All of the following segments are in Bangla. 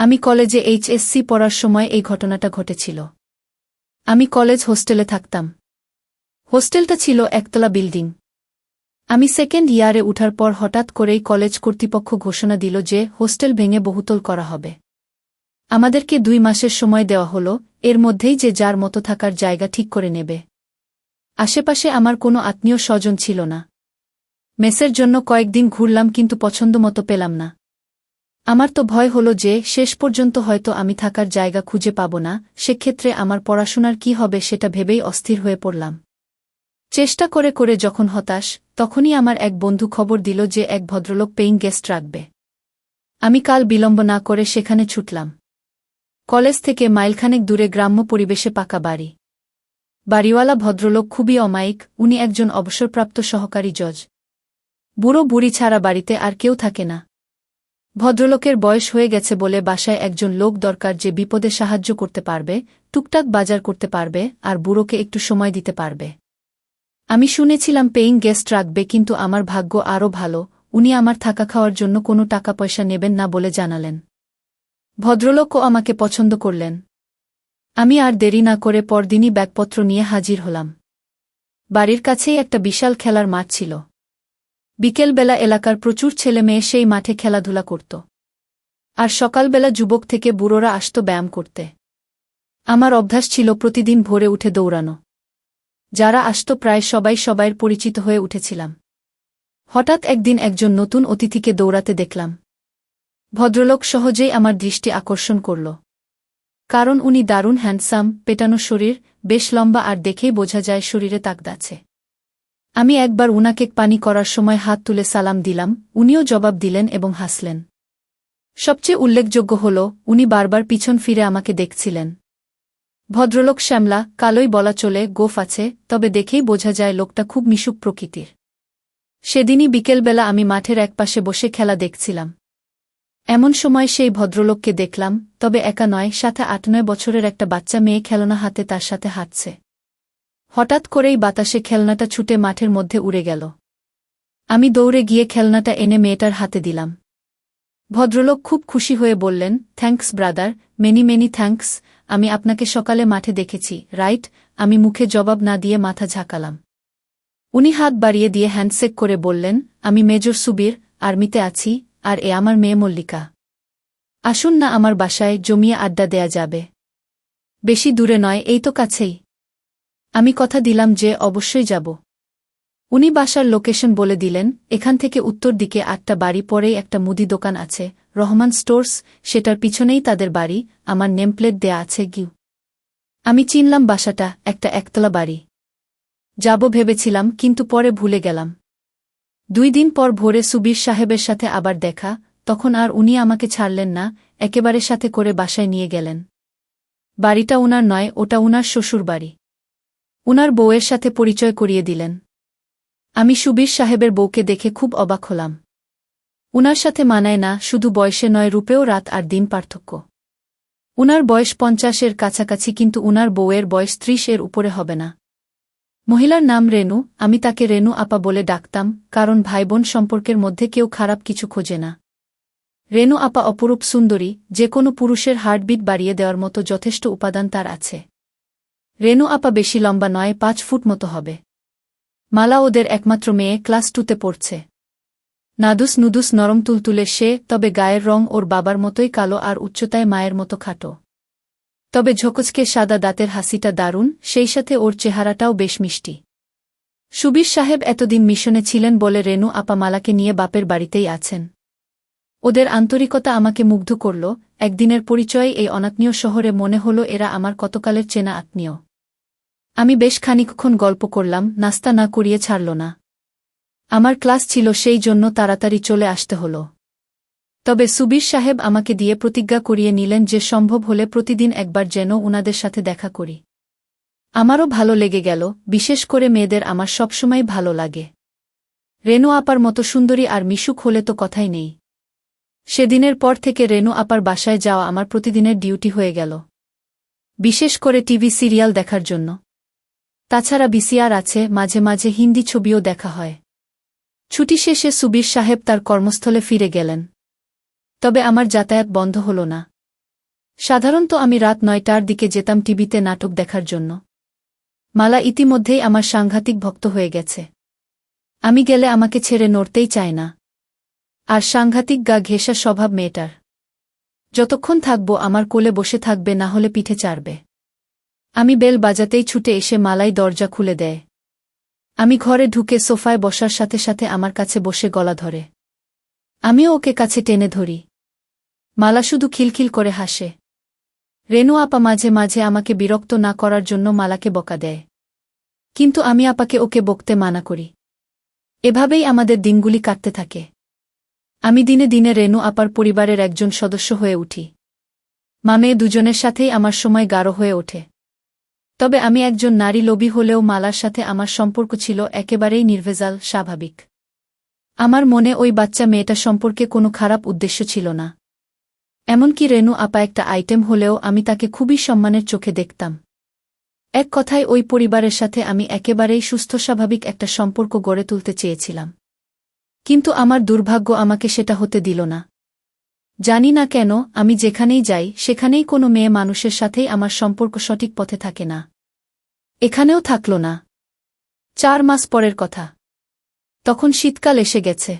আমি কলেজে এইচএসসি পড়ার সময় এই ঘটনাটা ঘটেছিল। আমি কলেজ হোস্টেলে থাকতাম। হোস্টেলটা ছিল একতলা বিল্ডিং। আমি সেকেন্ড ইয়ারে উঠার পর হঠাৎ করেই কলেজ কর্তৃপক্ষ ঘোষণা দিল যে হোস্টেল ভেঙে বহুতল করা হবে। আমাদেরকে 2 মাসের সময় দেওয়া হলো, এর মধ্যেই যে যার মতো থাকার জায়গা ঠিক করে নেবে। আশেপাশে আমার কোনো আত্মীয় স্বজন ছিল না। মেসের জন্য কয়েকদিন ঘুরলাম কিন্তু পছন্দ মতো পেলাম না। আমার তো ভয় হলো যে শেষ পর্যন্ত হয়তো আমি থাকার জায়গা খুঁজে পাব না, সেক্ষেত্রে আমার পড়াশোনার কি হবে সেটা ভেবেই অস্থির হয়ে পড়লাম। চেষ্টা করে করে যখন হতাশ, তখনই আমার এক বন্ধু খবর দিল যে এক ভদ্রলোক পেইং গেস্ট রাখবে। আমি কাল বিলম্ব না করে সেখানে ছুটলাম। কলেজ থেকে মাইলখানেক দূরে গ্রাম্য পরিবেশে পাকা বাড়ি। বাড়িওয়ালা ভদ্রলোক খুবই অমায়িক, উনি একজন অবসরপ্রাপ্ত সহকারী জজ। বুড়ো বুড়ি ছাড়া বাড়িতে আর কেউ থাকে না। ভদ্রলোকের বয়স হয়ে গেছে বলে বাসায় একজন লোক দরকার যে বিপদে সাহায্য করতে পারবে, টুকটাক বাজার করতে পারবে আর বুড়োকে একটু সময় দিতে পারবে। আমি শুনেছিলাম পেইং গেস্ট রাখবে, কিন্তু আমার ভাগ্য আরও ভালো, উনি আমার থাকা খাওয়ার জন্য কোনো টাকা পয়সা নেবেন না বলে জানালেন। ভদ্রলোকও আমাকে পছন্দ করলেন। আমি আর দেরি না করে পরদিনই ব্যাগপত্র নিয়ে হাজির হলাম। বাড়ির কাছেই একটা বিশাল খেলার মাঠ ছিল। বিকেলবেলা এলাকার প্রচুর ছেলে মেয়ে সেই মাঠে খেলাধুলা করত। আর সকালবেলা যুবক থেকে বুড়োরা আসত ব্যায়াম করতে। আমার অভ্যাস ছিল প্রতিদিন ভোরে উঠে দৌড়ানো। যারা আসত প্রায় সবাই সবাইয়ের পরিচিত হয়ে উঠেছিলাম। হঠাৎ একদিন একজন নতুন অতিথিকে দৌড়াতে দেখলাম। ভদ্রলোক সহজেই আমার দৃষ্টি আকর্ষণ করল। কারণ উনি দারুণ হ্যান্ডসাম, পেটানো শরীর, বেশ লম্বা আর দেখেই বোঝা যায় শরীরে তাকত আছে। আমি একবার উনাকে পানি করার সময় হাত তুলে সালাম দিলাম, উনিও জবাব দিলেন এবং হাসলেন। সবচেয়ে উল্লেখযোগ্য হল উনি বারবার পিছন ফিরে আমাকে দেখছিলেন। ভদ্রলোক শ্যামলা, কালোই বলা চলে, গোঁফ আছে, তবে দেখেই বোঝা যায় লোকটা খুব মিশুক প্রকৃতির। সেদিনই বিকেলবেলা আমি মাঠের একপাশে বসে খেলা দেখছিলাম। এমন সময় সেই ভদ্রলোককে দেখলাম, তবে একা নয়, সাথে 8-9 বছরের একটা বাচ্চা মেয়ে খেলনা হাতে তার সাথে হাঁটছে। হঠাৎ করেই বাতাসে খেলনাটা ছুটে মাঠের মধ্যে উড়ে গেল। আমি দৌড়ে গিয়ে খেলনাটা এনে মেয়েটার হাতে দিলাম। ভদ্রলোক খুব খুশি হয়ে বললেন, thanks brother, many many thanks, আমি আপনাকে সকালে মাঠে দেখেছি, রাইট? আমি মুখে জবাব না দিয়ে মাথা ঝাঁকালাম। উনি হাত বাড়িয়ে দিয়ে হ্যান্ডশেক করে বললেন, আমি মেজর সুবীর, আর্মিতে আছি, আর এ আমার মেয়ে মল্লিকা। আসুন না আমার বাসায়, জমিয়ে আড্ডা দেয়া যাবে। বেশি দূরে নয়, এই তো কাছেই। আমি কথা দিলাম যে অবশ্যই যাব। উনি বাসার লোকেশন বলে দিলেন, এখান থেকে উত্তর দিকে 8টা বাড়ি পরেই একটা মুদি দোকান আছে, রহমান স্টোর্স, সেটার পিছনেই তাদের বাড়ি, আমার নেমপ্লেট দেয়া আছে গিউ। আমি চিনলাম বাসাটা, একটা একতলা বাড়ি। যাব ভেবেছিলাম, কিন্তু পরে ভুলে গেলাম। 2 দিন পর ভোরে সুবীর সাহেবের সাথে আবার দেখা, তখন আর উনি আমাকে ছাড়লেন না, একেবারে সাথে করে বাসায় নিয়ে গেলেন। বাড়িটা উনার নয়, ওটা উনার শ্বশুর বাড়ি। উনার বউয়ের সাথে পরিচয় করিয়ে দিলেন। আমি সুবীর সাহেবের বউকে দেখে খুব অবাক হলাম। উনার সাথে মানায় না, শুধু বয়সে নয়, রূপেও রাত আর দিন পার্থক্য। উনার বয়স 50-এর কাছাকাছি, কিন্তু উনার বউয়ের বয়স 30-এর উপরে হবে না। মহিলার নাম রেনু, আমি তাকে রেনু আপা বলে ডাকতাম, কারণ ভাইবোন সম্পর্কের মধ্যে কেউ খারাপ কিছু খোঁজে না। রেনু আপা অপরূপ সুন্দরী, যে কোনো পুরুষের হার্টবিট বাড়িয়ে দেওয়ার মতো যথেষ্ট উপাদান তার আছে। রেনু আপা বেশি লম্বা নয়, 5 ফুট মতো হবে। মালা ওদের একমাত্র মেয়ে, ক্লাস 2তে পড়ছে। নাদুস নুদুস নরম তুলতুলে সে, তবে গায়ের রং ওর বাবার মতোই কালো আর উচ্চতায় মায়ের মতো খাটো। তবে ঝকঝকে সাদা দাঁতের হাসিটা দারুণ, সেই সাথে ওর চেহারাটাও বেশ মিষ্টি। সুবীর সাহেব এতদিন মিশনে ছিলেন বলে রেনু আপা মালাকে নিয়ে বাপের বাড়িতেই আছেন। ওদের আন্তরিকতা আমাকে মুগ্ধ করল। একদিনের পরিচয়ে এই অনাত্মীয় শহরে মনে হল এরা আমার কতকালের চেনা আত্মীয়। আমি বেশ খানিকক্ষণ গল্প করলাম, নাস্তা না করিয়ে ছাড়ল না। আমার ক্লাস ছিল, সেই জন্য তাড়াতাড়ি চলে আসতে হল। তবে সুবীর সাহেব আমাকে দিয়ে প্রতিজ্ঞা করিয়ে নিলেন যে সম্ভব হলে প্রতিদিন একবার যেন উনাদের সাথে দেখা করি। আমারও ভালো লেগে গেল, বিশেষ করে মেয়েদের আমার সবসময় ভালো লাগে। রেনু আপার মতো সুন্দরী আর মিশুক হলে তো কথাই নেই। সেদিনের পর থেকে রেনু আপার বাসায় যাওয়া আমার প্রতিদিনের ডিউটি হয়ে গেল, বিশেষ করে টিভি সিরিয়াল দেখার জন্য। তাছাড়া ভিসিআর আছে, মাঝে মাঝে হিন্দি ছবিও দেখা হয়। ছুটি শেষে সুবীর সাহেব তার কর্মস্থলে ফিরে গেলেন। তবে আমার যাতায়াত বন্ধ হল না। সাধারণত আমি রাত ৯টার দিকে যেতাম টিভিতে নাটক দেখার জন্য। মালা ইতিমধ্যেই আমার সাংঘাতিক ভক্ত হয়ে গেছে। আমি গেলে আমাকে ছেড়ে নড়তেই চায় না। আর সাংঘাতিক গা ঘেঁষা স্বভাব মেয়েটার। যতক্ষণ থাকব আমার কোলে বসে থাকবে, না হলে পিঠে চাড়বে। আমি বেল বাজাতেই ছুটে এসে মালাই দরজা খুলে দেয়। আমি ঘরে ঢুকে সোফায় বসার সাথে সাথে আমার কাছে বসে গলা ধরে। আমিও ওকে কাছে টেনে ধরি। মালা শুধু খিলখিল করে হাসে। রেনু আপা মাঝে মাঝে আমাকে বিরক্ত না করার জন্য মালাকে বকা দেয়। কিন্তু আমি আপাকে ওকে বকতে মানা করি। এভাবেই আমাদের দিনগুলি কাটতে থাকে। আমি দিনে দিনে রেনু আপার পরিবারের একজন সদস্য হয়ে উঠি। মেয়ে দুজনের সাথেই আমার সময় গাঢ় হয়ে ওঠে। তবে আমি একজন নারী লোভী হলেও মালার সাথে আমার সম্পর্ক ছিল একেবারেই নির্ভেজাল, স্বাভাবিক। আমার মনে ওই বাচ্চা মেয়েটা সম্পর্কে কোনো খারাপ উদ্দেশ্য ছিল না। এমনকি রেনু আপা একটা আইটেম হলেও আমি তাকে খুবই সম্মানের চোখে দেখতাম। এক কথায় ওই পরিবারের সাথে আমি একেবারেই সুস্থ স্বাভাবিক একটা সম্পর্ক গড়ে তুলতে চেয়েছিলাম। কিন্তু আমার দুর্ভাগ্য আমাকে সেটা হতে দিল না। জানি না কেন, আমি যেখানেই যাই সেখানেই কোনো মেয়ে মানুষের সাথেই আমার সম্পর্ক সঠিক পথে থাকে না। এখানেও থাকল না। ৪ মাস পরের কথা। তখন শীতকাল এসে গেছে।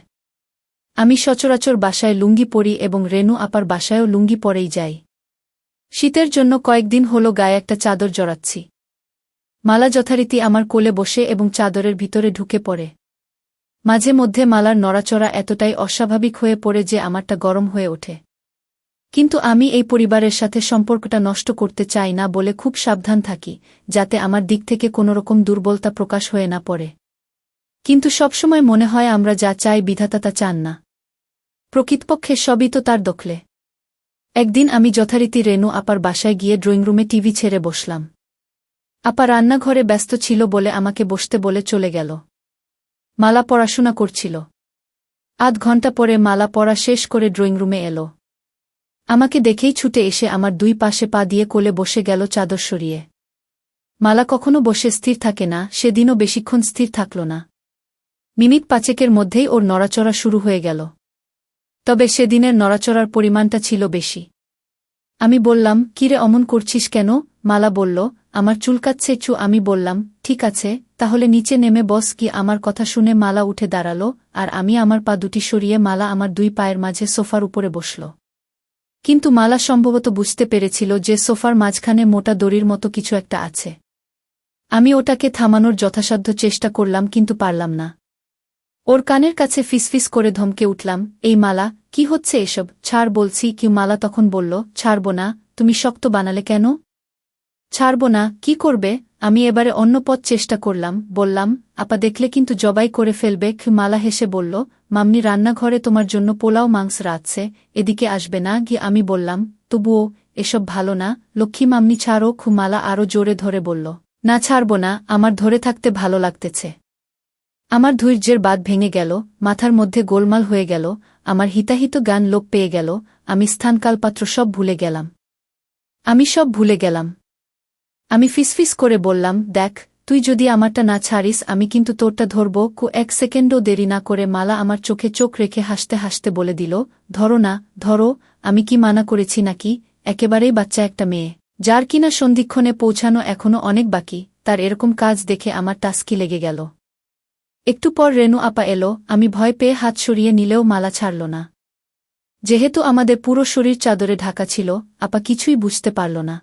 আমি সচরাচর বাসায় লুঙ্গি পরি এবং রেনু আপার বাসায়ও লুঙ্গি পরেই যাই। শীতের জন্য কয়েকদিন হলো গায়ে একটা চাদর জড়াচ্ছি। মালা যথারীতি আমার কোলে বসে এবং চাদরের ভিতরে ঢুকে পড়ে। মাঝে মধ্যে মালার নড়াচড়া এতটাই অস্বাভাবিক হয়ে পড়ে যে আমারটা গরম হয়ে ওঠে। কিন্তু আমি এই পরিবারের সাথে সম্পর্কটা নষ্ট করতে চাই না বলে খুব সাবধান থাকি, যাতে আমার দিক থেকে কোনোরকম দুর্বলতা প্রকাশ হয়ে না পড়ে। কিন্তু সবসময় মনে হয় আমরা যা চাই বিধাতা তা চান না। প্রকৃতপক্ষে সবই তো তার দখলে। একদিন আমি যথারীতি রেনু আপার বাসায় গিয়ে ড্রয়িংরুমে টিভি ছেড়ে বসলাম। আপা রান্নাঘরে ব্যস্ত ছিল বলে আমাকে বসতে বলে চলে গেল। মালা পড়াশোনা করছিল। আধ ঘন্টা পরে মালা পড়া শেষ করে ড্রয়িংরুমে এলো। আমাকে দেখেই ছুটে এসে আমার ২ পাশে পা দিয়ে কোলে বসে গেল চাদর সরিয়ে। মালা কখনো বসে স্থির থাকে না, সেদিনও বেশিক্ষণ স্থির থাকল না। মিনিট ৫-এর মধ্যেই ওর নড়াচড়া শুরু হয়ে গেল। তবে সেদিনের নড়াচড়ার পরিমাণটা ছিল বেশি। আমি বললাম, কিরে অমন করছিস কেন? মালা বলল, আমার চুলকাচ্ছে চু। আমি বললাম, ঠিক আছে, তাহলে নিচে নেমে বস। কি আমার কথা শুনে মালা উঠে দাঁড়ালো, আর আমি আমার পা দুটি সরিয়ে মালা আমার ২ পায়ের মাঝে সোফার উপরে বসল। কিন্তু মালা সম্ভবত বুঝতে পেরেছিল যে সোফার মাঝখানে মোটা দড়ির মতো কিছু একটা আছে। আমি ওটাকে থামানোর যথাসাধ্য চেষ্টা করলাম, কিন্তু পারলাম না। ওর কানের কাছে ফিসফিস করে ধমকে উঠলাম, এই মালা, কি হচ্ছে এসব? ছাড় বলছি। কি? মালা তখন বলল, ছাড়ব না। তুমি শক্ত বানালে কেন? ছাড়ব না, কি করবে? আমি এবারে অন্য পথ চেষ্টা করলাম। বললাম, আপা দেখলে কিন্তু জবাই করে ফেলবে। মালা হেসে বলল, মাম্নি রান্নাঘরে তোমার জন্য পোলাও মাংস রাঁধছে, এদিকে আসবে না? গিয়ে আমি বললাম, তবুও এসব ভালো না লক্ষ্মী মাম্নি, ছাড়ো। মালা আরও জোরে ধরে বলল, না ছাড়ব না, আমার ধরে থাকতে ভালো লাগতেছে। আমার ধৈর্যের বাঁধ ভেঙে গেল, মাথার মধ্যে গোলমাল হয়ে গেল, আমার হিতাহিত গান লোপ পেয়ে গেল। আমি স্থানকালপাত্র সব ভুলে গেলাম। সব ভুলে গেলাম। আমি ফিসফিস করে বললাম, দেখ, তুই যদি আমারটা না ছাড়িস আমি কিন্তু তোরটা ধরব। ১ সেকেন্ডও দেরি না করে মালা আমার চোখে চোখ রেখে হাসতে হাসতে বলে দিল, ধরো না, ধরো। আমি কি মানা করেছি নাকি? একেবারেই বাচ্চা একটা মেয়ে, যার কিনা সন্ধিক্ষণে পৌঁছানো এখনো অনেক বাকি, তার এরকম কাজ দেখে আমার টাস্কি লেগে গেল। একটু পর রেনু আপা এলো। আমি ভয় পেয়ে হাত সরিয়ে নিলেও মালা ছাড়ল না। যেহেতু আমাদের পুরো শরীর চাদরে ঢাকা ছিল, আপা কিছুই বুঝতে পারল না।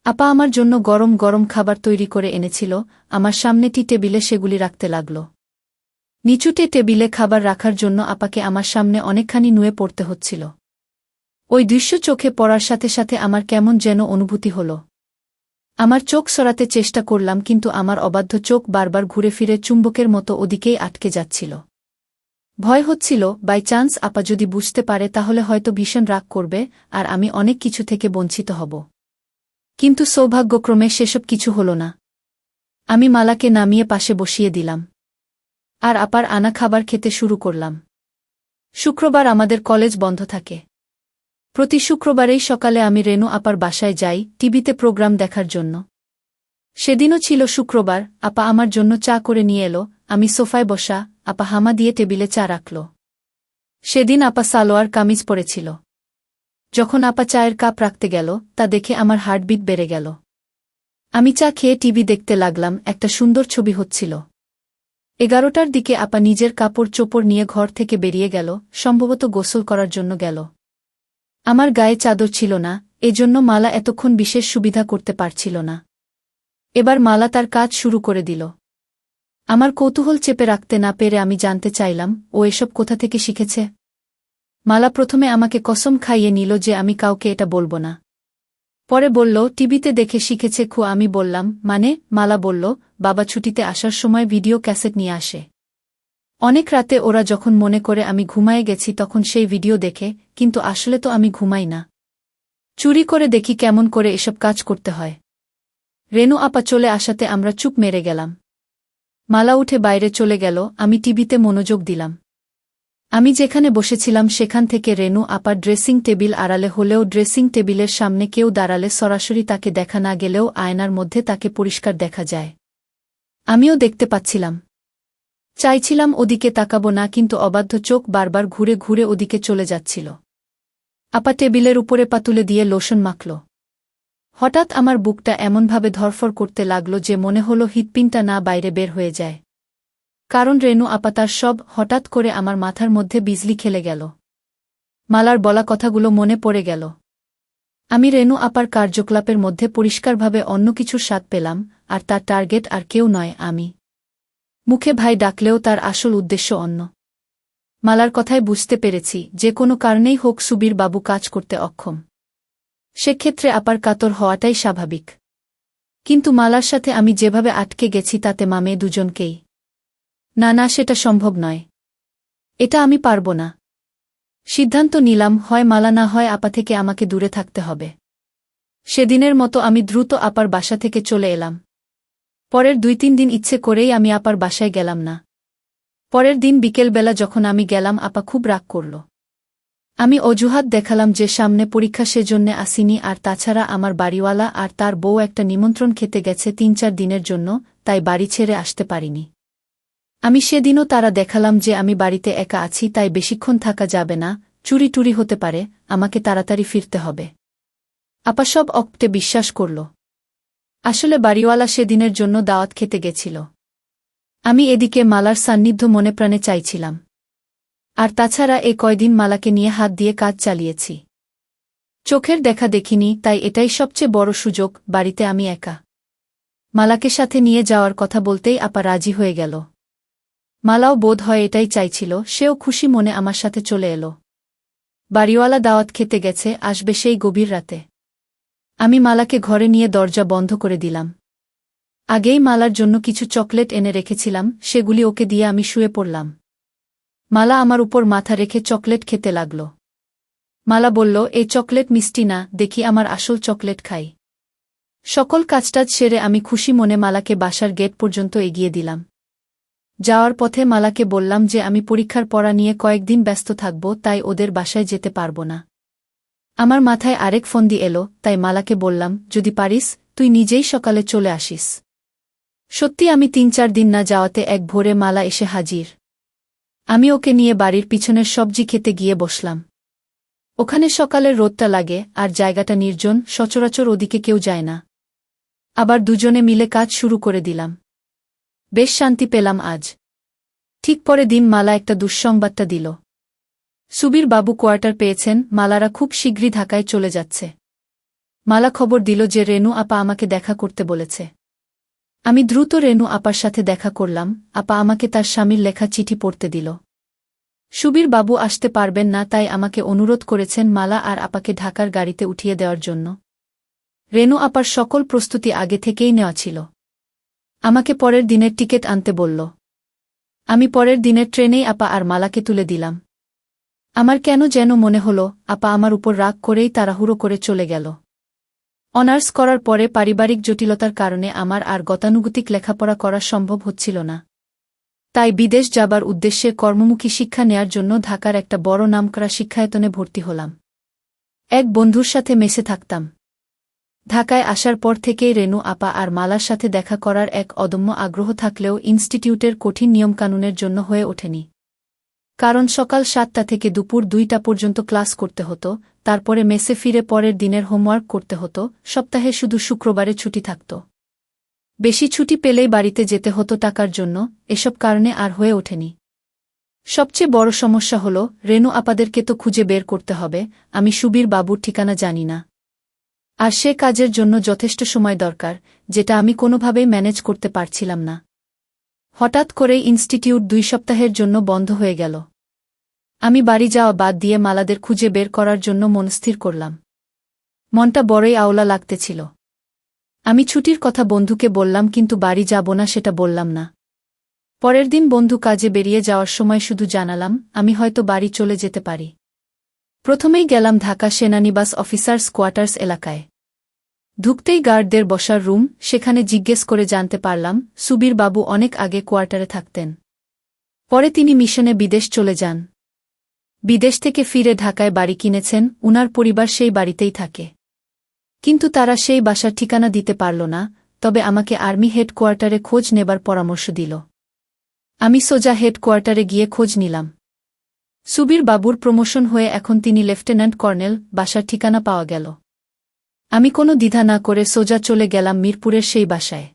আপা আমার জন্য গরম গরম খাবার তৈরি করে এনেছিল। আমার সামনে টেবিলে সেগুলি রাখতে লাগল। নিচুটে টেবিলে খাবার রাখার জন্য আপাকে আমার সামনে অনেকখানি নুয়ে পড়তে হচ্ছিল। ওই দৃশ্য চোখে পড়ার সাথে সাথে আমার কেমন যেন অনুভূতি হল। আমার চোখ সরাতে চেষ্টা করলাম, কিন্তু আমার অবাধ্য চোখ বারবার ঘুরে ফিরে চুম্বকের মতো ওদিকেই আটকে যাচ্ছিল। ভয় হচ্ছিল, বাই চান্স আপা যদি বুঝতে পারে তাহলে হয়তো ভীষণ রাগ করবে, আর আমি অনেক কিছু থেকে বঞ্চিত হব। কিন্তু সৌভাগ্যক্রমে সেসব কিছু হল না। আমি মালাকে নামিয়ে পাশে বসিয়ে দিলাম। আর আপার আনা খাবার খেতে শুরু করলাম। শুক্রবার আমাদের কলেজ বন্ধ থাকে। প্রতি শুক্রবারেই সকালে আমি রেনু আপার বাসায় যাই টিভিতে প্রোগ্রাম দেখার জন্য। সেদিনও ছিল শুক্রবার। আপা আমার জন্য চা করে নিয়ে এলো। আমি সোফায় বসা, আপা হামা দিয়ে টেবিলে চা রাখল। সেদিন আপা সালোয়ার কামিজ পরেছিল। যখন আপা চায়ের কাপ রাখতে গেল তা দেখে আমার হার্টবিট বেড়ে গেল। আমি চা খেয়ে টিভি দেখতে লাগলাম, একটা সুন্দর ছবি হচ্ছিল। 11টার দিকে আপা নিজের কাপড় চোপড় নিয়ে ঘর থেকে বেরিয়ে গেল, সম্ভবত গোসল করার জন্য গেল। আমার গায়ে চাদর ছিল না, এজন্য মালা এতক্ষণ বিশেষ সুবিধা করতে পারছিল না। এবার মালা তার কাজ শুরু করে দিল। আমার কৌতূহল চেপে রাখতে না পেরে আমি জানতে চাইলাম, ও এসব কোথা থেকে শিখেছে। মালা প্রথমে আমাকে কসম খাইয়ে নিল যে আমি কাউকে এটা বলবো না। পরে বলল টিভিতে দেখে শিখেছে। আমি বললাম, মানে? মালা বলল, বাবা ছুটিতে আসার সময় ভিডিও ক্যাসেট নিয়ে আসে। অনেক রাতে ওরা যখন মনে করে আমি ঘুমায়ে গেছি তখন সেই ভিডিও দেখে, কিন্তু আসলে তো আমি ঘুমাই না। চুরি করে দেখি কেমন করে এসব কাজ করতে হয়। রেনু আপা চলে আসাতে আমরা চুপ মেরে গেলাম। মালা উঠে বাইরে চলে গেল, আমি টিভিতে মনোযোগ দিলাম। আমি যেখানে বসেছিলাম সেখান থেকে রেনু আপার ড্রেসিং টেবিল আড়ালে হলেও ড্রেসিং টেবিলের সামনে কেউ দাঁড়ালে সরাসরি তাকে দেখা না গেলেও আয়নার মধ্যে তাকে পরিষ্কার দেখা যায়। আমিও দেখতে পাচ্ছিলাম। চাইছিলাম ওদিকে তাকাবো না, কিন্তু অবাধ্য চোখ বারবার ঘুরে ঘুরে ওদিকে চলে যাচ্ছিল। আপা টেবিলের উপরে পা তুলে দিয়ে লোশন মাখল। হঠাৎ আমার বুকটা এমনভাবে ধরফর করতে লাগল যে মনে হলো হৃৎপিণ্ডটা না বাইরে বের হয়ে যায়। কারণ রেনু আপা তার সব হঠাৎ করে আমার মাথার মধ্যে বিজলি খেলে গেল। মালার বলা কথাগুলো মনে পড়ে গেল। আমি রেনু আপার কার্যকলাপের মধ্যে পরিষ্কারভাবে অন্য কিছুর স্বাদ পেলাম, আর তার টার্গেট আর কেউ নয়, আমি। মুখে ভাই ডাকলেও তার আসল উদ্দেশ্য অন্য। মালার কথায় বুঝতে পেরেছি যে কোনো কারণেই হোক সুবীর বাবু কাজ করতে অক্ষম। সেক্ষেত্রে আপার কাতর হওয়াটাই স্বাভাবিক। কিন্তু মালার সাথে আমি যেভাবে আটকে গেছি তাতে মামে দুজনকেই। না না, সেটা সম্ভব নয়। এটা আমি পারব না। সিদ্ধান্ত নিলাম, হয় মালা না হয় আপা থেকে আমাকে দূরে থাকতে হবে। সেদিনের মতো আমি দ্রুত আপার বাসা থেকে চলে এলাম। পরের 2-3 দিন ইচ্ছে করেই আমি আপার বাসায় গেলাম না। পরের দিন বিকেলবেলা যখন আমি গেলাম আপা খুব রাগ করল। আমি অজুহাত দেখালাম যে সামনে পরীক্ষা, সেজন্যে আসিনি, আর তাছাড়া আমার বাড়িওয়ালা আর তার বউ একটা নিমন্ত্রণ খেতে গেছে 3-4 দিনের জন্য, তাই বাড়ি ছেড়ে আসতে পারিনি। আমি সেদিনও তারা দেখালাম যে আমি বাড়িতে একা আছি, তাই বেশিক্ষণ থাকা যাবে না, চুরি টুরি হতে পারে, আমাকে তাড়াতাড়ি ফিরতে হবে। আপা সব অকটে বিশ্বাস করল। আসলে বাড়িওয়ালা সেদিনের জন্য দাওয়াত খেতে গেছিল। আমি এদিকে মালার সান্নিধ্য মনে প্রাণে চাইছিলাম। আর তাছাড়া এ কয়দিন মালাকে নিয়ে হাত দিয়ে কাজ চালিয়েছি। চোখের দেখা দেখিনি, তাই এটাই সবচেয়ে বড় সুযোগ, বাড়িতে আমি একা। মালাকে সাথে নিয়ে যাওয়ার কথা বলতেই আপা রাজি হয়ে গেল। মালাও বোধ হয় এটাই চাইছিল, সেও খুশি মনে আমার সাথে চলে এলো। বাড়িওয়ালা দাওয়াত খেতে গেছে, আসবে সেই গভীর রাতে। আমি মালাকে ঘরে নিয়ে দরজা বন্ধ করে দিলাম। আগেই মালার জন্য কিছু চকলেট এনে রেখেছিলাম, সেগুলি ওকে দিয়ে আমি শুয়ে পড়লাম। মালা আমার উপর মাথা রেখে চকলেট খেতে লাগল। মালা বলল, এই চকলেট মিষ্টি না, দেখি আমার আসল চকলেট খাই। সকল কাজটাজ সেরে আমি খুশি মনে মালাকে বাসার গেট পর্যন্ত এগিয়ে দিলাম। যাওয়ার পথে মালাকে বললাম যে আমি পরীক্ষার পড়া নিয়ে কয়েকদিন ব্যস্ত থাকব, তাই ওদের বাসায় যেতে পারব না। আমার মাথায় আরেক ফন্দি এলো, তাই মালাকে বললাম, যদি পারিস তুই নিজেই সকালে চলে আসিস। সত্যি আমি 3-4 দিন না যাওয়াতে এক ভোরে মালা এসে হাজির। আমি ওকে নিয়ে বাড়ির পিছনের সবজি খেতে গিয়ে বসলাম। ওখানে সকালের রোদটা লাগে, আর জায়গাটা নির্জন, সচরাচর ওদিকে কেউ যায় না। আবার দুজনে মিলে কাজ শুরু করে দিলাম। বেশ শান্তি পেলাম আজ। ঠিক পরে দিন মালা একটা দুঃসংবাদটা দিল। সুবীর বাবু কোয়ার্টার পেয়েছেন, মালারা খুব শীঘ্রই ঢাকায় চলে যাচ্ছে। মালা খবর দিল যে রেনু আপা আমাকে দেখা করতে বলেছে। আমি দ্রুত রেনু আপার সাথে দেখা করলাম। আপা আমাকে তার স্বামীর লেখা চিঠি পড়তে দিল। সুবীর বাবু আসতে পারবেন না, তাই আমাকে অনুরোধ করেছেন মালা আর আপাকে ঢাকার গাড়িতে উঠিয়ে দেওয়ার জন্য। রেনু আপার সকল প্রস্তুতি আগে থেকেই নেওয়া ছিল। আমাকে পরের দিনের টিকিট আনতে বলল। আমি পরের দিনের ট্রেনেই আপা আর মালাকে তুলে দিলাম। আমার কেন যেন মনে হলো আপা আমার উপর রাগ করেই তাড়াহুড়ো করে চলে গেল। অনার্স করার পরে পারিবারিক জটিলতার কারণে আমার আর গতানুগতিক লেখাপড়া করা সম্ভব হচ্ছিল না। তাই বিদেশ যাবার উদ্দেশ্যে কর্মমুখী শিক্ষা নেয়ার জন্য ঢাকার একটা বড় নামকরা শিক্ষায়তনে ভর্তি হলাম। এক বন্ধুর সাথে মেসে থাকতাম। ঢাকায় আসার পর থেকেই রেনু আপা আর মালার সাথে দেখা করার এক অদম্য আগ্রহ থাকলেও ইনস্টিটিউটের কঠিন নিয়মকানুনের জন্য হয়ে ওঠেনি। কারণ সকাল 7টা থেকে দুপুর 2টা পর্যন্ত ক্লাস করতে হতো, তারপরে মেসে ফিরে পরের দিনের হোমওয়ার্ক করতে হতো, সপ্তাহে শুধু শুক্রবারে ছুটি থাকত। বেশি ছুটি পেলেই বাড়িতে যেতে হতো টাকার জন্য, এসব কারণে আর হয়ে ওঠেনি। সবচেয়ে বড় সমস্যা হল, রেনু আপাদেরকে তো খুঁজে বের করতে হবে, আমি সুবীর বাবুর ঠিকানা জানি না। আর সে কাজের জন্য যথেষ্ট সময় দরকার, যেটা আমি কোনোভাবেই ম্যানেজ করতে পারছিলাম না। হঠাৎ করেই ইনস্টিটিউট 2 সপ্তাহের জন্য বন্ধ হয়ে গেল। আমি বাড়ি যাওয়া বাদ দিয়ে মালাদের খুঁজে বের করার জন্য মনস্থির করলাম। মনটা বড়ই আওলা লাগতেছিল। আমি ছুটির কথা বন্ধুকে বললাম, কিন্তু বাড়ি যাব না সেটা বললাম না। পরের দিন বন্ধু কাজে বেরিয়ে যাওয়ার সময় শুধু জানালাম, আমি হয়তো বাড়ি চলে যেতে পারি। প্রথমেই গেলাম ঢাকা সেনানিবাস অফিসার্স কোয়ার্টার্স এলাকায়। ঢুকতেই গার্ডদের বসার রুম, সেখানে জিজ্ঞেস করে জানতে পারলাম সুবীর বাবু অনেক আগে কোয়ার্টারে থাকতেন। পরে তিনি মিশনে বিদেশ চলে যান। বিদেশ থেকে ফিরে ঢাকায় বাড়ি কিনেছেন, উনার পরিবার সেই বাড়িতেই থাকে। কিন্তু তারা সেই বাসার ঠিকানা দিতে পারল না, তবে আমাকে আর্মি হেডকোয়ার্টারে খোঁজ নেবার পরামর্শ দিল। আমি সোজা হেডকোয়ার্টারে গিয়ে খোঁজ নিলাম। সুবীর বাবুর প্রমোশন হয়ে এখন তিনি লেফটেন্যান্ট কর্নেল, বাসার ঠিকানা পাওয়া গেল। আমি কোনো দ্বিধা না করে সোজা চলে গেলাম মিরপুরের সেই বাসায়।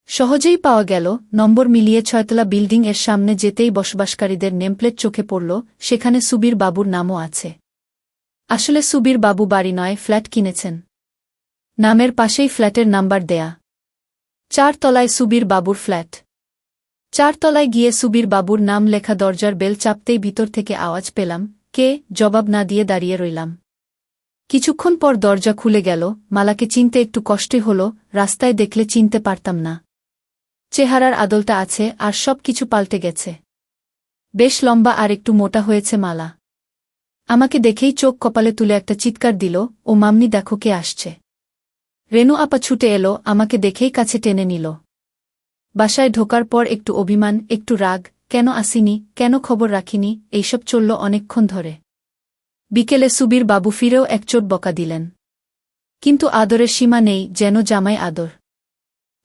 সহজেই পাওয়া গেল, নম্বর মিলিয়ে 6তলা বিল্ডিং এর সামনে যেতেই বসবাসকারীদের নেমপ্লেট চোখে পড়ল, সেখানে সুবীর বাবুর নামও আছে। আসলে সুবীর বাবু বাড়ি নয়, ফ্ল্যাট কিনেছেন। নামের পাশেই ফ্ল্যাটের নাম্বার দেয়া। 4 তলায় সুবীর বাবুর ফ্ল্যাট। 4 তলায় গিয়ে সুবীর বাবুর নাম লেখা দরজার বেল চাপতেই ভিতর থেকে আওয়াজ পেলাম, কে? জবাব না দিয়ে দাঁড়িয়ে রইলাম। কিছুক্ষণ পর দরজা খুলে গেল। মালাকে চিনতে একটু কষ্টই হল, রাস্তায় দেখলে চিনতে পারতাম না। চেহারার আদলটা আছে, আর সব কিছু পাল্টে গেছে। বেশ লম্বা আর একটু মোটা হয়েছে মালা। আমাকে দেখেই চোখ কপালে তুলে একটা চিৎকার দিল, ও মামনি, দেখো কে আসছে। রেনু আপা ছুটে এলো, আমাকে দেখেই কাছে টেনে নিল। বাসায় ঢোকার পর একটু অভিমান, একটু রাগ, কেন আসিনি, কেন খবর রাখিনি, এইসব চলল অনেকক্ষণ ধরে। বিকেলে সুবীর বাবু ফিরেও এক চোট বকা দিলেন। কিন্তু আদরের সীমা নেই, যেন জামাই আদর।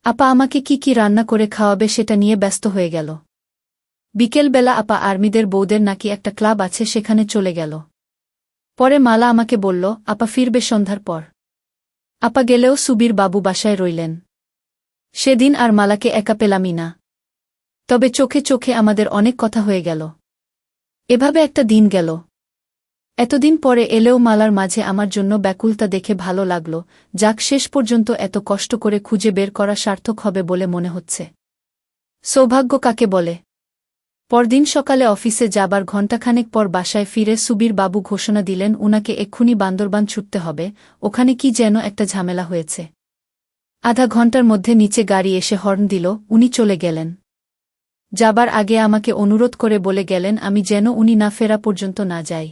আপা আমাকে কি কি রান্না করে খাওয়াবে সেটা নিয়ে ব্যস্ত হয়ে গেল। বিকেলবেলা আপা আর্মিদের বউদের নাকি একটা ক্লাব আছে, সেখানে চলে গেল। পরে মালা আমাকে বলল, আপা ফিরবে সন্ধ্যার পর। আপা গেলেও সুবীর বাবু বাসায় রইলেন। সেদিন আর মালাকে একা পেলামই না। তবে চোখে চোখে আমাদের অনেক কথা হয়ে গেল। এভাবে একটা দিন গেল। এতদিন পরে এলেও মালার মাঝে আমার জন্য ব্যাকুলতা দেখে ভালো লাগল, যাক শেষ পর্যন্ত এত কষ্ট করে খুঁজে বের করা সার্থক হবে বলে মনে হচ্ছে। সৌভাগ্য কাকে বলে। পরদিন সকালে অফিসে যাবার ঘণ্টাখানেক পর বাসায় ফিরে সুবীর বাবু ঘোষণা দিলেন উনাকে এক্ষুনি বান্দরবান ছুটতে হবে, ওখানে কি যেন একটা ঝামেলা হয়েছে। আধা ঘণ্টার মধ্যে নিচে গাড়ি এসে হর্ন দিল, উনি চলে গেলেন। যাবার আগে আমাকে অনুরোধ করে বলে গেলেন আমি যেন উনি না ফেরা পর্যন্ত না যাই।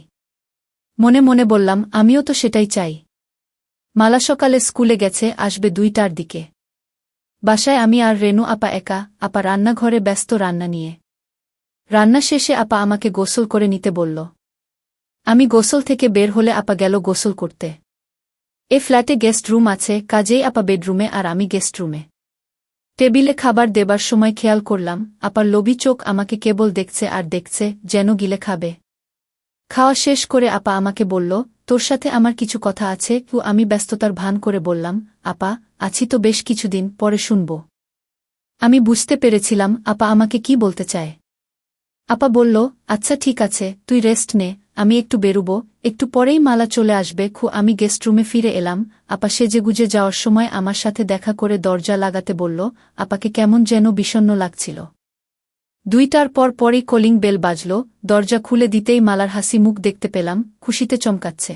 মনে মনে বললাম, আমিও তো সেটাই চাই। মালা সকালে স্কুলে গেছে, আসবে 2টার দিকে। বাসায় আমি আর রেনু আপা একা, আপা রান্নাঘরে ব্যস্ত রান্না নিয়ে। রান্না শেষে আপা আমাকে গোসল করে নিতে বলল। আমি গোসল থেকে বের হলে আপা গেল গোসল করতে। এ ফ্ল্যাটে গেস্ট রুম আছে, কাজেই আপা বেডরুমে আর আমি গেস্ট রুমে। টেবিলে খাবার দেবার সময় খেয়াল করলাম, আপার লোভী চোখ আমাকে কেবল দেখছে আর দেখছে, যেন গিলে খাবে। খাওয়া শেষ করে আপা আমাকে বলল, তোর সাথে আমার কিছু কথা আছে। আমি ব্যস্ততার ভান করে বললাম, আপা, আছি তো বেশ কিছুদিন, পরে শুনব। আমি বুঝতে পেরেছিলাম আপা আমাকে কি বলতে চায়। আপা বলল, আচ্ছা ঠিক আছে, তুই রেস্ট নে, আমি একটু বেরুব, একটু পরেই মালা চলে আসবে। আমি গেস্ট রুমে ফিরে এলাম। আপা সেজেগুজে যাওয়ার সময় আমার সাথে দেখা করে দরজা লাগাতে বলল, আপাকে কেমন যেন বিষণ্ণ লাগছিল। 2টার পরই কলিং বেল বাজল, দরজা খুলে দিতেই মালার হাসি মুখ দেখতে পেলাম, খুশিতে চমকাচ্ছে।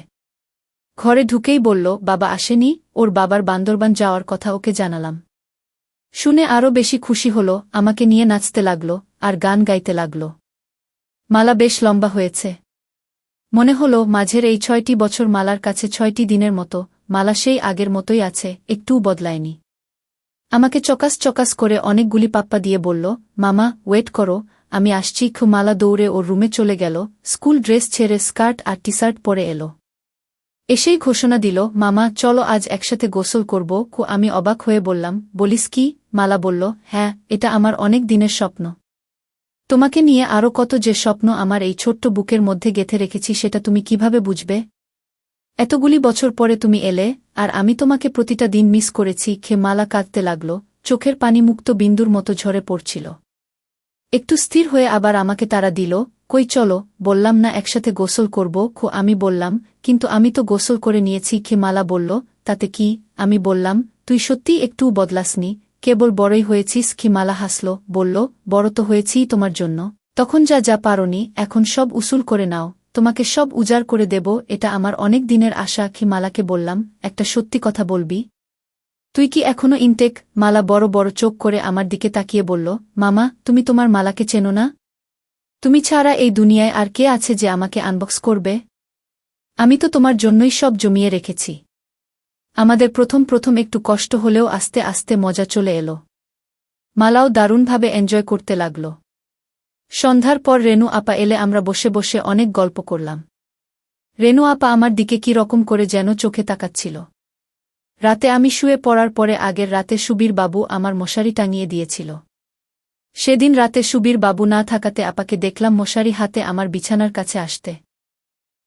ঘরে ঢুকেই বলল, বাবা আসেনি, ওর বাবার বান্দরবান যাওয়ার কথা ওকে জানালাম। শুনে আরও বেশি খুশি হল, আমাকে নিয়ে নাচতে লাগল, আর গান গাইতে লাগল। মালা বেশ লম্বা হয়েছে। মনে হল মাঝের এই 6টি বছর মালার কাছে 6টি দিনের মতো। মালা সেই আগের মতোই আছে, একটুও বদলায়নি। আমাকে চকাস চকাস করে অনেকগুলি পাপ্পা দিয়ে বলল, মামা ওয়েট করো, আমি আসছি। মালা দৌড়ে ওর রুমে চলে গেল, স্কুল ড্রেস ছেড়ে স্কার্ট আর টি-শার্ট পরে এলো। এসেই ঘোষণা দিল, মামা চলো আজ একসাথে গোসল করব। আমি অবাক হয়ে বললাম, বলিস কি? মালা বলল, হ্যাঁ, এটা আমার অনেক দিনের স্বপ্ন। তোমাকে নিয়ে আরও কত যে স্বপ্ন আমার এই ছোট্ট বুকের মধ্যে গেঁথে রেখেছি সেটা তুমি কিভাবে বুঝবে? এতগুলি বছর পরে তুমি এলে, আর আমি তোমাকে প্রতিটা দিন মিস করেছি। মালা কাঁদতে লাগল, চোখের পানি মুক্ত বিন্দুর মতো ঝরে পড়ছিল। একটু স্থির হয়ে আবার আমাকে তাড়া দিল, কই চলো, বললাম না একসাথে গোসল করব। আমি বললাম, কিন্তু আমি তো গোসল করে নিয়েছি। মালা বলল, তাতে কি? আমি বললাম, তুই সত্যিই একটুও বদলাসনি, কেবল বড়ই হয়েছিস। মালা হাসল, বলল, বড় তো হয়েছিই তোমার জন্য। তখন যা যা পারোনি, এখন সব উসুল করে নাও, তোমাকে সব উজাড় করে দেব, এটা আমার অনেক দিনের আশা। মালাকে বললাম, একটা সত্যি কথা বলবি? তুই কি এখনো ইনটেক? মালা বড় বড় চোখ করে আমার দিকে তাকিয়ে বলল, মামা, তুমি তোমার মালাকে চেনো না? তুমি ছাড়া এই দুনিয়ায় আর কে আছে যে আমাকে আনবক্স করবে? আমি তো তোমার জন্যই সব জমিয়ে রেখেছি। আমাদের প্রথম প্রথম একটু কষ্ট হলেও আস্তে আস্তে মজা চলে এলো। মালাও দারুণভাবে এনজয় করতে লাগল। সন্ধ্যার পর রেনু আপা এলে আমরা বসে বসে অনেক গল্প করলাম। রেনু আপা আমার দিকে কি রকম করে যেন চোখে তাকাচ্ছিল। রাতে আমি শুয়ে পড়ার পরে আগের রাতে সুবীর বাবু আমার মশারি টাঙিয়ে দিয়েছিল। সেদিন রাতে সুবীর বাবু না থাকাতে আপাকে দেখলাম মশারি হাতে আমার বিছানার কাছে আসতে।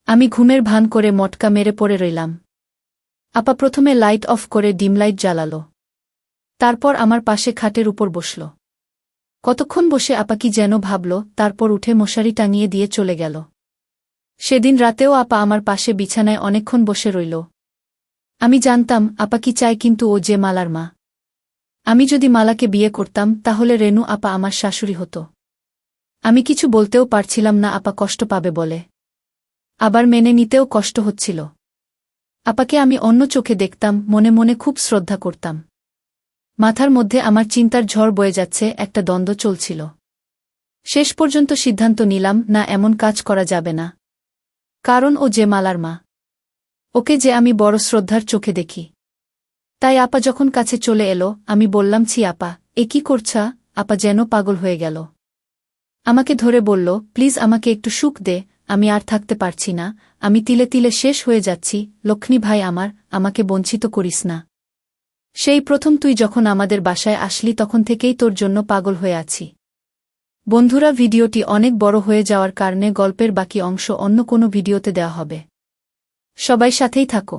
আমি ঘুমের ভান করে মটকা মেরে পড়ে রইলাম। আপা প্রথমে লাইট অফ করে ডিম লাইট জ্বালাল। তারপর আমার পাশে খাটের উপর বসল। কতক্ষণ বসে আপা কি যেন ভাবল, তারপর উঠে মশারি টাঙিয়ে দিয়ে চলে গেল। সেদিন রাতেও আপা আমার পাশে বিছানায় অনেকক্ষণ বসে রইল। আমি জানতাম আপা কি চায়, কিন্তু ও যে মালার মা। আমি যদি মালাকে বিয়ে করতাম তাহলে রেনু আপা আমার শাশুড়ি হতো। আমি কিছু বলতেও পারছিলাম না আপা কষ্ট পাবে বলে। আবার মেনে নিতেও কষ্ট হচ্ছিল। আপাকে আমি অন্য চোখে দেখতাম, মনে মনে খুব শ্রদ্ধা করতাম। মাথার মধ্যে আমার চিন্তার ঝড় বয়ে যাচ্ছে, একটা দ্বন্দ্ব চলছিল। শেষ পর্যন্ত সিদ্ধান্ত নিলাম, না, এমন কাজ করা যাবে না। কারণ ও যে মালার মা, ওকে যে আমি বড় শ্রদ্ধার চোখে দেখি। তাই আপা যখন কাছে চলে এলো, আমি বললাম, ছি আপা, এ কি করছা? আপা যেন পাগল হয়ে গেল। আমাকে ধরে বলল, প্লিজ আমাকে একটু সুখ দে, আমি আর থাকতে পারছি না, আমি তিলে তিলে শেষ হয়ে যাচ্ছি। লক্ষ্মী ভাই আমার, আমাকে বঞ্চিত করিস না। সেই প্রথম তুই যখন আমাদের বাসায় আসলি তখন থেকেই তোর জন্য পাগল হয়ে আছি। বন্ধুরা, ভিডিওটি অনেক বড় হয়ে যাওয়ার কারণে গল্পের বাকি অংশ অন্য কোনো ভিডিওতে দেওয়া হবে। সবাই সাথেই থাকো।